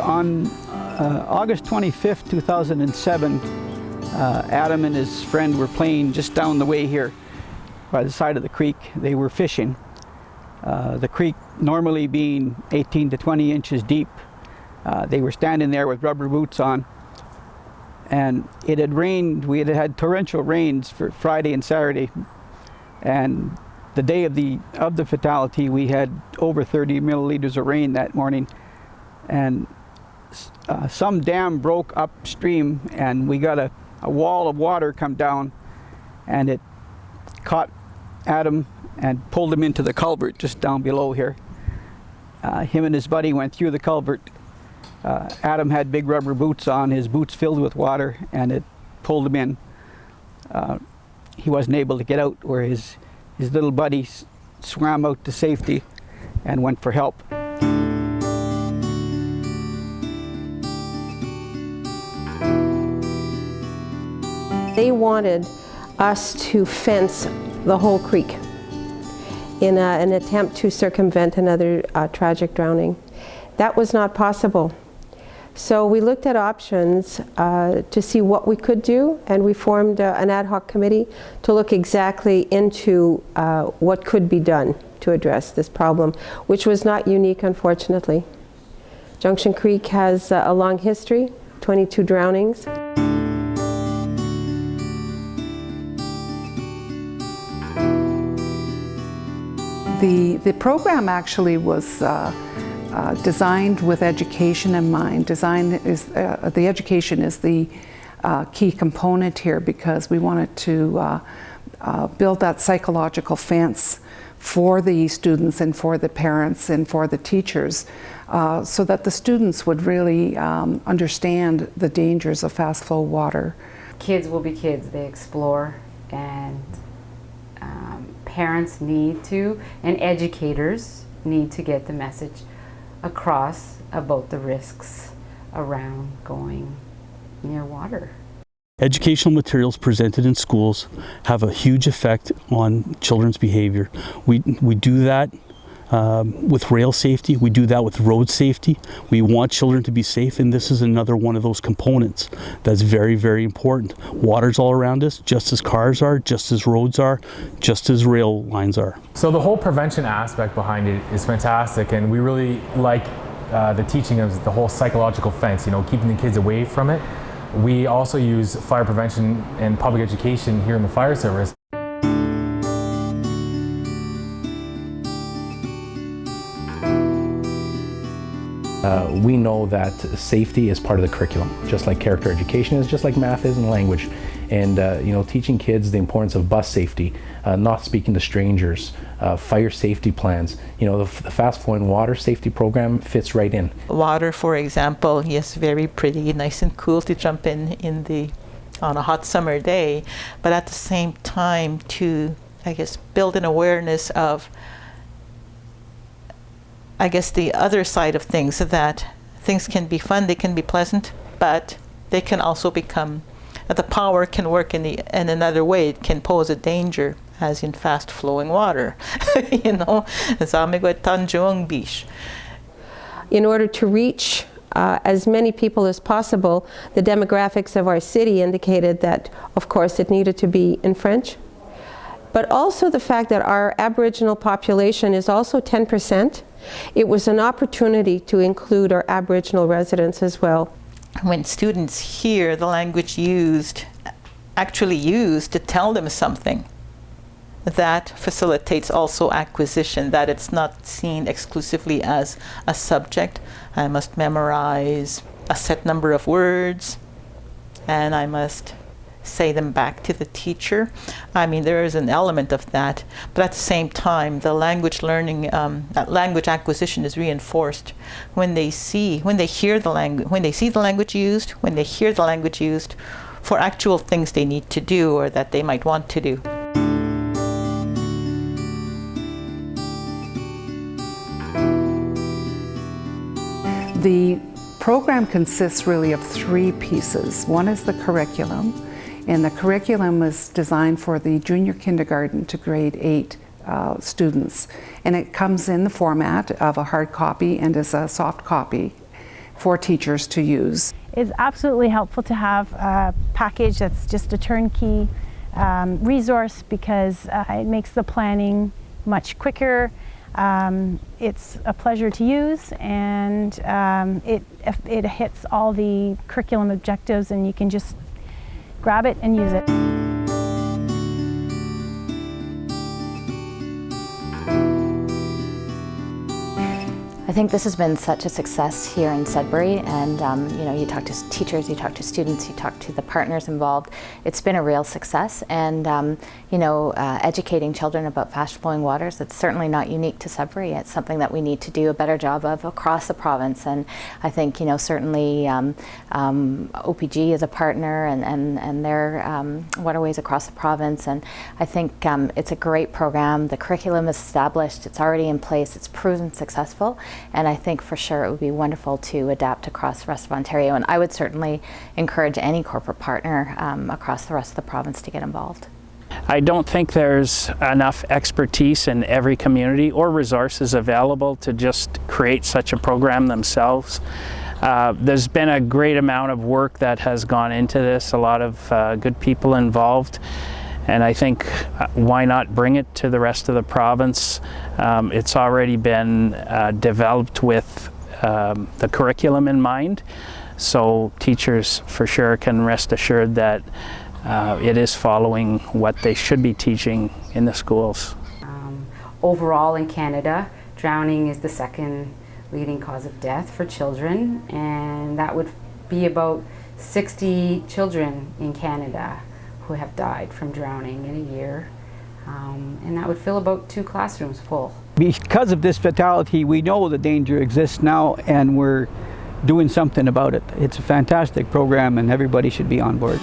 On August 25th, 2007, Adam and his friend were playing just down the way here by the side of the creek. They were fishing. The creek normally being 18 to 20 inches deep. They were standing there with rubber boots on, and it had rained. We had torrential rains for Friday and Saturday, and the day of the fatality, we had over 30 milliliters of rain that morning, and some dam broke upstream, and we got a wall of water come down, and it caught Adam and pulled him into the culvert just down below here. Him and his buddy went through the culvert. Adam had big rubber boots on, his boots filled with water, and it pulled him in. He wasn't able to get out, where his little buddy swam out to safety and went for help. They wanted us to fence the whole creek in an attempt to circumvent another tragic drowning. That was not possible. So we looked at options to see what we could do, and we formed an ad hoc committee to look exactly into what could be done to address this problem, which was not unique, unfortunately. Junction Creek has a long history, 22 drownings. The program actually was designed with education in mind. The education is the key component here, because we wanted to build that psychological fence for the students and for the parents and for the teachers, so that the students would really understand the dangers of fast flow water. Kids will be kids, they explore, and parents need to, and educators need to get the message across about the risks around going near water. Educational materials presented in schools have a huge effect on children's behavior. We do that with rail safety, we do that with road safety. We want children to be safe, and this is another one of those components that's very, very important. Water's all around us, just as cars are, just as roads are, just as rail lines are. So the whole prevention aspect behind it is fantastic, and we really like the teaching of the whole psychological fence, you know, keeping the kids away from it. We also use fire prevention and public education here in the fire service. We know that safety is part of the curriculum, just like character education is, just like math is and language. And you know, teaching kids the importance of bus safety, not speaking to strangers, fire safety plans. You know, the Fast Flowing Water Safety Program fits right in. Water, for example, yes, very pretty, nice and cool to jump in on a hot summer day, but at the same time to, I guess, build an awareness of, I guess, the other side of things, that things can be fun, they can be pleasant, but they can also become, the power can work in another way. It can pose a danger, as in fast flowing water. You know, in order to reach as many people as possible, the demographics of our city indicated that, of course, it needed to be in French, but also the fact that our Aboriginal population is also 10%. It was an opportunity to include our Aboriginal residents as well. When students hear the language actually used to tell them something, that facilitates also acquisition, that it's not seen exclusively as a subject. I must memorize a set number of words, and I must say them back to the teacher. I mean, there is an element of that, but at the same time, the language learning, language acquisition is reinforced when they see the language used, when they hear the language used for actual things they need to do or that they might want to do. The program consists really of three pieces. One is the curriculum, and the curriculum is designed for the junior kindergarten to grade 8 students. And it comes in the format of a hard copy and as a soft copy for teachers to use. It's absolutely helpful to have a package that's just a turnkey resource because it makes the planning much quicker. It's a pleasure to use, and it hits all the curriculum objectives, and you can just grab it and use it. I think this has been such a success here in Sudbury, and you know, you talk to teachers, you talk to students, you talk to the partners involved. It's been a real success, and you know, educating children about fast-flowing waters, it's certainly not unique to Sudbury. It's something that we need to do a better job of across the province, and I think, you know, certainly OPG is a partner, and their waterways across the province, and I think it's a great program. The curriculum is established, it's already in place, it's proven successful. And I think for sure it would be wonderful to adapt across the rest of Ontario. And I would certainly encourage any corporate partner across the rest of the province to get involved. I don't think there's enough expertise in every community or resources available to just create such a program themselves. There's been a great amount of work that has gone into this, a lot of good people involved. And I think why not bring it to the rest of the province? It's already been developed with the curriculum in mind, so teachers for sure can rest assured that it is following what they should be teaching in the schools. Overall in Canada, drowning is the second leading cause of death for children, and that would be about 60 children in Canada who have died from drowning in a year, and that would fill about 2 classrooms full. Because of this fatality, we know the danger exists now, and we're doing something about it. It's a fantastic program, and everybody should be on board.